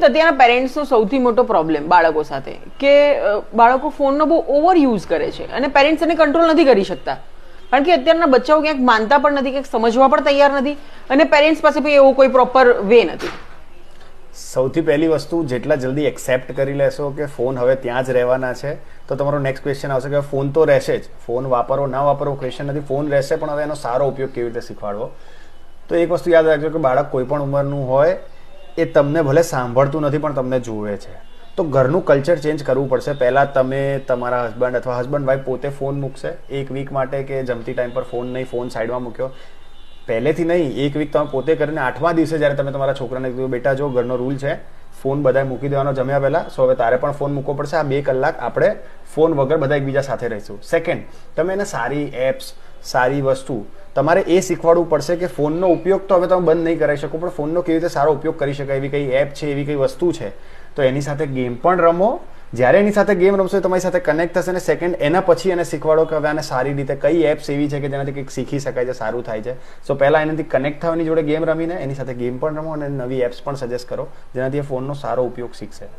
અમિત, અત્યારના પેરેન્ટ્સનો સૌથી મોટો પ્રોબ્લેમ બાળકો સાથે કે બાળકો ફોનનો બહુ ઓવર યુઝ કરે છે અને પેરેન્ટ્સ એને કંટ્રોલ નથી કરી શકતા, કારણ કે અત્યારના બચ્ચાઓ ક્યાંક માનતા પણ નથી, ક્યાંક સમજવા પણ તૈયાર નથી અને પેરેન્ટ્સ પાસે પણ એવો કોઈ પ્રોપર વે નથી. સૌથી પહેલી વસ્તુ, જેટલા જલ્દી એક્સેપ્ટ કરી લેશો કે ફોન હવે ત્યાં જ રહેવાના છે, તો તમારો નેક્સ્ટ ક્વેશ્ચન આવશે કે ફોન તો રહેશે જ. ફોન વાપરો ના વાપરો ક્વેશ્ચન નથી, ફોન રહેશે, પણ હવે એનો સારો ઉપયોગ કેવી રીતે શીખવાડવો. તો એક વસ્તુ યાદ રાખજો કે બાળક કોઈ પણ ઉંમરનું હોય, એ તમને ભલે સાંભળતું નથી પણ તમને જુએ છે. તો ઘરનું કલ્ચર ચેન્જ કરવું પડશે. પહેલાં તમે તમારા હસબન્ડ અથવા હસબન્ડ વાઈફ પોતે ફોન મૂકશે એક વીક માટે, કે જમતી ટાઈમ પર ફોન નહીં, ફોન સાઈડમાં મૂક્યો. પહેલેથી નહીં, એક વીક તમે પોતે કરીને 8મા દિવસે જ્યારે તમે તમારા છોકરાને કીધું બેટા જો ઘરનો રૂલ છે, ફોન બધાએ મૂકી દેવાનો જમ્યા પહેલાં, સો હવે તારે પણ ફોન મૂકવો પડશે. આ 2 કલાક આપણે ફોન વગર બધા એકબીજા સાથે રહીશું. સેકન્ડ, તમે એને સારી એપ્સ, સારી વસ્તુ તમારે એ શીખવાડવું પડશે કે ફોનનો ઉપયોગ તો હવે તમે બંધ નહીં કરાવી શકો, પણ ફોનનો કેવી રીતે સારો ઉપયોગ કરી શકાય, એવી કઈ એપ છે, એવી કઈ વસ્તુ છે, તો એની સાથે ગેમ પણ રમો. જ્યારે એની સાથે ગેમ રમશો તમારી સાથે કનેક્ટ થશે. અને સેકન્ડ, એના પછી એને શીખવાડો કે હવે આને સારી રીતે કઈ એપ્સ એવી છે કે જેનાથી કંઈક શીખી શકાય છે, સારું થાય છે. સો પહેલાં એનાથી કનેક્ટ થવાની જોડે ગેમ રમીને એની સાથે ગેમ પણ રમો અને નવી એપ્સ પણ સજેસ્ટ કરો, જેનાથી એ ફોનનો સારો ઉપયોગ શીખશે.